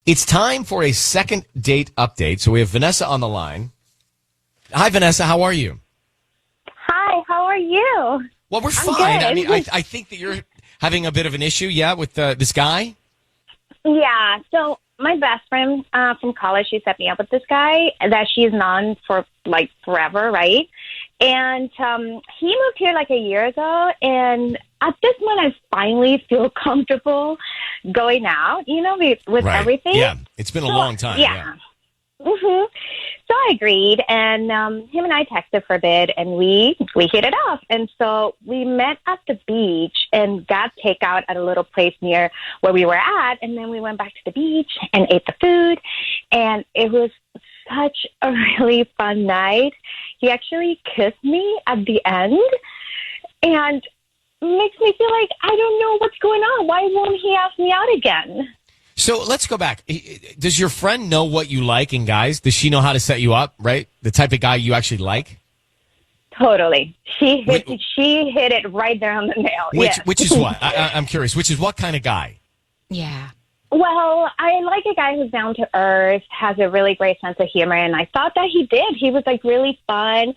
It's time for a second date update. So we have Vanessa on the line. Hi, Vanessa. How are you? Hi, how are you? Well, we're fine. Good. I mean, I think that you're having a bit of an issue, with this guy? Yeah, so my best friend from college, she set me up with this guy that she's known for, like, forever, right? And he moved here, like, a year ago, and at this moment, I finally feel comfortable going out, with Right. everything. Yeah, it's been a long time. Yeah. Mm-hmm. So I agreed, and him and I texted for a bit, and we hit it off. And so we met at the beach and got takeout at a little place near where we were at, and then we went back to the beach and ate the food, and it was such a really fun night. He actually kissed me at the end, and makes me feel like I don't know what's going on. Why won't he ask me out again? So let's go back. Does your friend know what you like in guys? Does she know how to set you up, right? The type of guy you actually like? Totally. She hit it right there on the nail. Which is what? I'm curious. Which is what kind of guy? Yeah. Well, I like a guy who's down to earth, has a really great sense of humor, and I thought that he did. He was, like, really fun.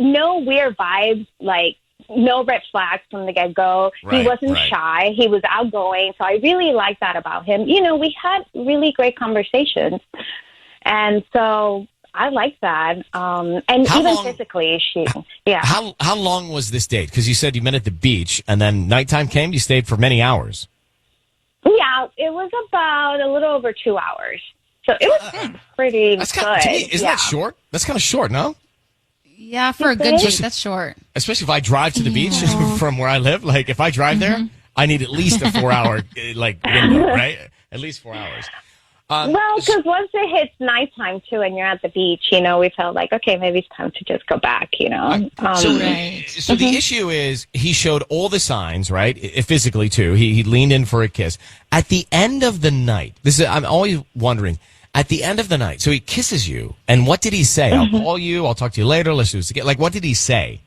No weird vibes, like, no red flags from the get-go. He wasn't shy. He was outgoing. So I really liked that about him. We had really great conversations. And so I like that. And even physically, How long was this date? Because you said you met at the beach, and then nighttime came. You stayed for many hours. Yeah, it was about a little over 2 hours. So it was pretty good. To me, isn't that short? That's kind of short, no? Yeah, for a good date, that's short. Especially if I drive to the beach from where I live. Like, if I drive there, I need at least a 4-hour, window, right? At least 4 hours. Well, because once it hits nighttime, too, and you're at the beach, we felt like, okay, maybe it's time to just go back, So the issue is he showed all the signs, right? Physically, too. He leaned in for a kiss. At the end of the night, I'm always wondering, at the end of the night, so he kisses you, and what did he say? I'll call you, I'll talk to you later, let's do this again. Like, what did he say?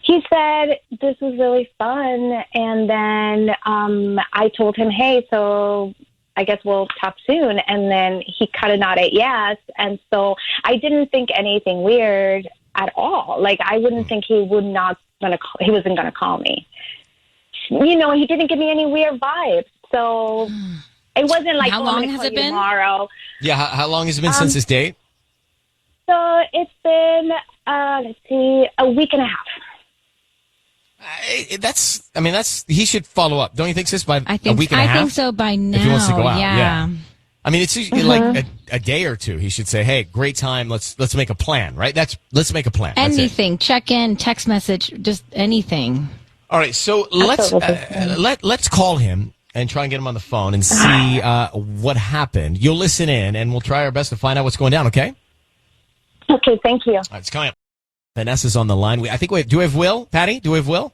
He said, this was really fun, and then I told him, hey, so I guess we'll talk soon, and then he kind of nodded yes, and so I didn't think anything weird at all. Like, I wouldn't think he wasn't going to call me. He didn't give me any weird vibes, so... It wasn't like, how long has it been? Tomorrow. Yeah, how long has it been since this date? So it's been, a week and a half. He should follow up. Don't you think, sis, by a week and a half? I think so by now. If he wants to go out, yeah. I mean, it's usually like a day or two. He should say, hey, great time. Let's make a plan, right? Let's make a plan. Anything. Check in, text message, just anything. All right. So let's call him and try and get him on the phone and see what happened. You'll listen in, and we'll try our best to find out what's going down, okay? Okay, thank you. All right, it's coming up. Vanessa's on the line. Do we have Will? Patty, do we have Will?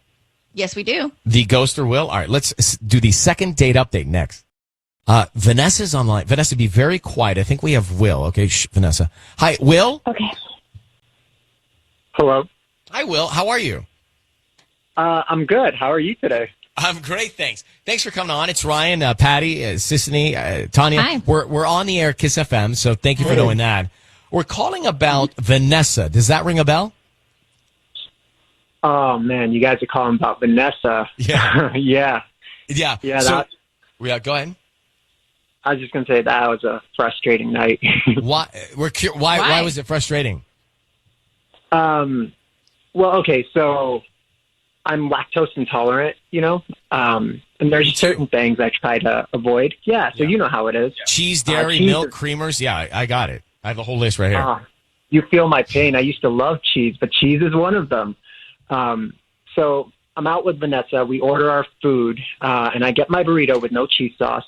Yes, we do. The ghoster Will? All right, let's do the second date update next. Vanessa's online. Vanessa, be very quiet. I think we have Will. Okay, Vanessa. Hi, Will? Okay. Hello. Hi, Will. How are you? I'm good. How are you today? I'm great, thanks. Thanks for coming on. It's Ryan, Patty, Sissany, Tanya. Hi. We're on the air, Kiss FM, so thank you for doing that. We're calling about Vanessa. Does that ring a bell? Oh, man, you guys are calling about Vanessa. Yeah. Yeah. Yeah. Go ahead. I was just going to say that was a frustrating night. Why was it frustrating? Well, okay, so I'm lactose intolerant, and there's certain things I try to avoid. Yeah, so you know how it is. Cheese, dairy, milk, creamers. Yeah, I got it. I have a whole list right here. You feel my pain. I used to love cheese, but cheese is one of them. So I'm out with Vanessa. We order our food, and I get my burrito with no cheese sauce.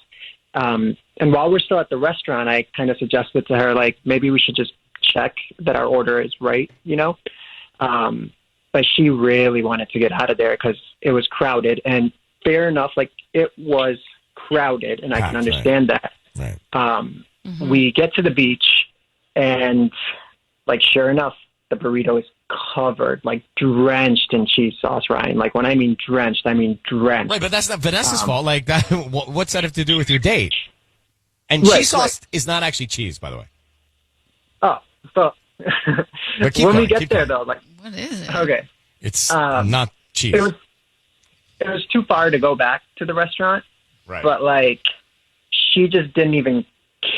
And while we're still at the restaurant, I kind of suggested to her, like, maybe we should just check that our order is right, But she really wanted to get out of there because it was crowded. And fair enough, like, it was crowded, and I can understand that. Right. We get to the beach, and, like, sure enough, the burrito is covered, like, drenched in cheese sauce, Ryan. Like, when I mean drenched, I mean drenched. Right, but that's not Vanessa's fault. Like, that. What's that have to do with your date? And cheese sauce is not actually cheese, by the way. Oh, so But keep when going, we get keep there, going. though, like, What is it? okay, It's not cheese. it was too far to go back to the restaurant, Right. but like, she just didn't even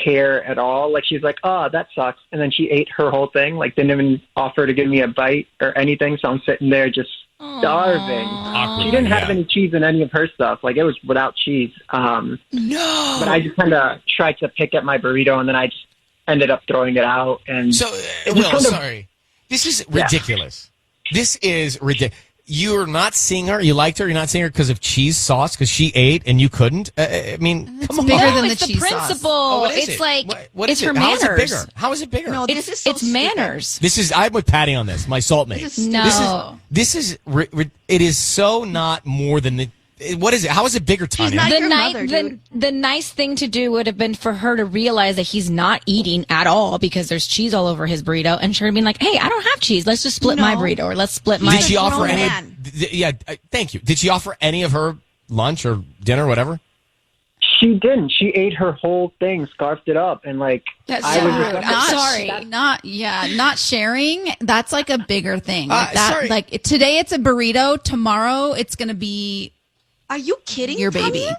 care at all. Like, she's like, "Oh, that sucks," and then she ate her whole thing. Like, didn't even offer to give me a bite or anything. So I'm sitting there just starving. Awkward, She didn't have yeah. any cheese in any of her stuff. Like, it was without cheese. No. But I just kind of tried to pick at my burrito, and then I just ended up throwing it out. And So, it was Will, kind of- sorry. This is ridiculous. This is ridiculous. You're not seeing her. You liked her. You're not seeing her because of cheese sauce because she ate and you couldn't. I mean, come on. bigger No, than it's the the cheese sauce. principle. Oh, what is It's it? like What it's is her it? How is it manners. bigger? How is it bigger? No, this is so It's stupid. manners. This is. I'm with Patty on this. My salt mate. This is No. This is. It is so not more than the. What is it? How is it bigger, Tanya? not- The, your mother, the, dude. the nice thing to do would have been for her to realize that he's not eating at all because there's cheese all over his burrito, and her being like, "Hey, I don't have cheese. Let's just split my No. burrito, or let's split my." Did she offer grown any? man. Yeah. Thank you. Did she offer any of her lunch or dinner, whatever? she didn't. She ate her whole thing, scarfed it up, and like That's I so was rude. I'm sorry. Not sharing. That's like a bigger thing. Like that, sorry. like today it's a burrito. Tomorrow it's going to be Are you kidding? your baby. Tanya?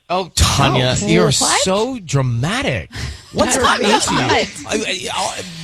Oh, Tanya, Oh, you're what? so dramatic. What's gotten into you?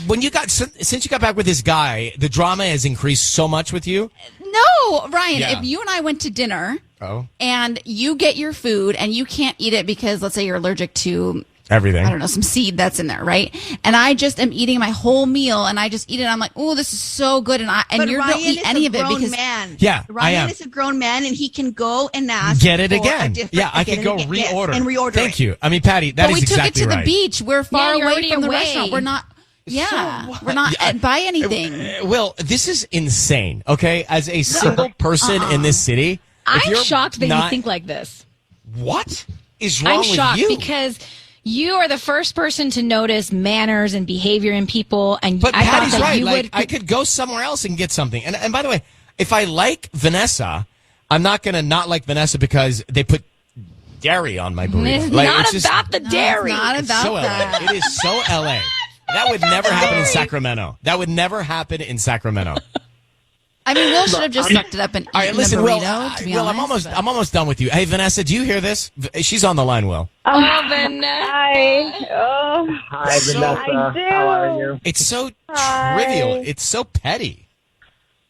When you got since you got back with this guy, the drama has increased so much with you. No, Ryan, Yeah. if you and I went to dinner Oh, and you get your food and you can't eat it because let's say you're allergic to, everything. I don't know, some seed that's in there, right? And I just am eating my whole meal and I just eat it. I'm like, oh, this is so good. And But you Ryan don't eat is any a of it grown because man. Yeah, I Ryan am. is a grown man, and he can go and ask. Get it for a again. different- Yeah, I get could it go again. Yes, reorder. and reorder. Thank it. you. I mean, Patty, that but is we took exactly it to right. the beach. We're far you're away already from the away. restaurant. We're not. Yeah, what? we're not Yeah, by anything. Will, this is insane. Okay, as a single person in this city, if I'm you're shocked that not- you think like this. What is wrong I'm with shocked you? because you are the first person to notice manners and behavior in people, and But I Patty's thought that right. you Like, would. I could go somewhere else and get something. And by the way, if I like Vanessa, I'm not going to not like Vanessa because they put dairy on my burrito. It's Like, not it's just- about the dairy. It's not it's about so that. LA. It is so LA. That would never happen in Sacramento. That would never happen in Sacramento. I mean, Will should have just sucked it up and eaten All right, listen, a Will. burrito. To be Will, honest, I'm almost done with you. Hey, Vanessa, do you hear this? She's on the line, Will. Oh, Vanessa. Hi. Oh, Hi, So- Vanessa. I do. How are you? It's so Hi. trivial. It's so petty.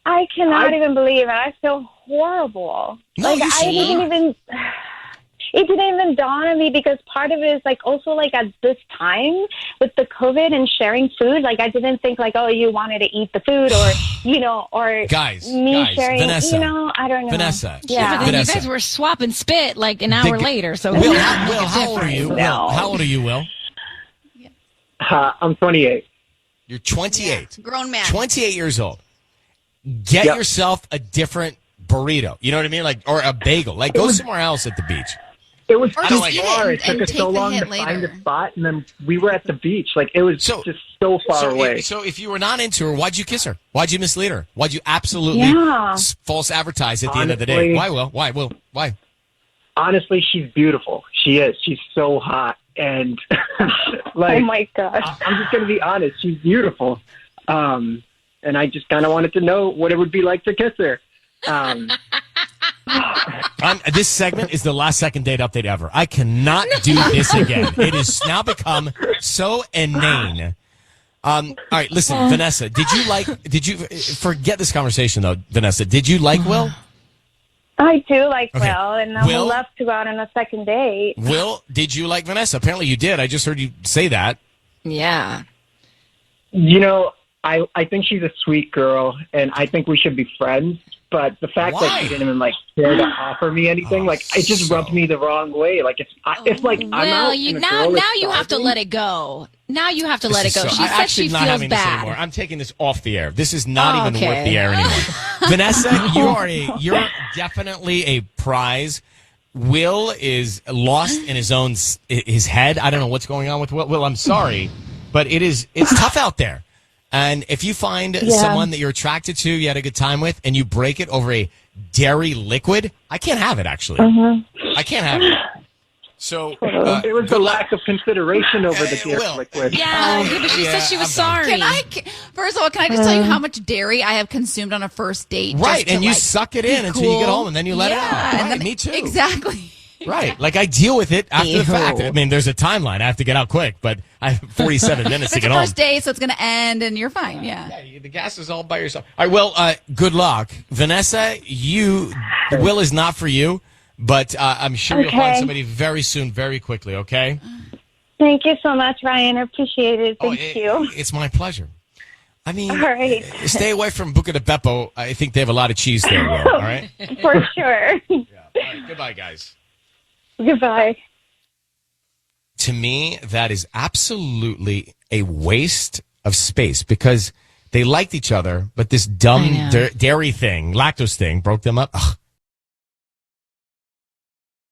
I cannot even believe it. I feel horrible. No, like you I should didn't not. even. It didn't even dawn on me because part of it is like also like at this time with the COVID and sharing food, like I didn't think like, oh, you wanted to eat the food or, or Guys, me sharing, Vanessa. I don't know. Vanessa. Yeah. But then Vanessa. you guys were swapping spit like an hour later. So Will, it's how old are you? No. Will, how old are you, Will? I'm 28. You're 28. Grown man. 28 years old. Get Yep. yourself a different burrito. You know what I mean? Like, or a bagel. Like, go somewhere else at the beach. It was Or too just eat it far. and- It took and us take so the long hit to find later. a spot, and then we were at the beach. Like it was So- just so far away. So if you were not into her, why'd you kiss her? Why'd you mislead her? Why'd you absolutely Yeah. false advertise at the end of the day? Honestly- Why, Will? Why, Will? Why? Honestly, she's beautiful. She is. She's so hot, and like Oh my gosh. I'm just gonna be honest. She's beautiful, and I just kind of wanted to know what it would be like to kiss her. This segment is the last second date update ever. I cannot do this again. It has now become so inane. All right, listen, Vanessa, did you forget this conversation though, Vanessa? Did you like Will? I do like Okay. Will, and I Will? would love to go out on a second date. Will, did you like Vanessa? Apparently you did. I just heard you say that. yeah. You know, I think she's a sweet girl, and I think we should be friends. But the fact Why? that she didn't even like care to offer me anything, like it just rubbed me the wrong way. Like it's like I'm Well, out you and a now girl is now you have to starving. let it go. Now you have to let it This go. is She I'm said actually she not feels having this bad. anymore. I'm taking this off the air. This is not Oh, even worth okay. the air anymore. Vanessa, you're definitely a prize. Will is lost in his head. I don't know what's going on with Will. Will, I'm sorry, but it's tough out there. And if you find someone that you're attracted to, you had a good time with, and you break it over a dairy liquid, I can't have it, actually. I can't have it. So It was the lack of consideration over the dairy Will. liquid. Yeah, but she said she was sorry. First of all, can I just tell you how much dairy I have consumed on a first date? right, just to, and you like, suck it be in until you get cool? home, and then you let it out. Yeah, and Right, then- me too. Exactly. Right, like I deal with it after the fact. I mean, there's a timeline. I have to get out quick, but I have 47 minutes to It's get your home. first date, so it's going to end, and you're fine. Yeah. Yeah, the gas is all by yourself. All right, well, good luck. Vanessa, Will is not for you, but I'm sure you'll find Okay. somebody very soon, very quickly, okay? Thank you so much, Ryan. I appreciate it. Thank you. It's my pleasure. I mean, All right. stay away from Buca de Beppo. I think they have a lot of cheese there, Will, all right? For sure. Yeah. All right, goodbye, guys. Goodbye. To me, that is absolutely a waste of space because they liked each other, but this dumb I know. dairy thing, lactose thing, broke them up. Ugh.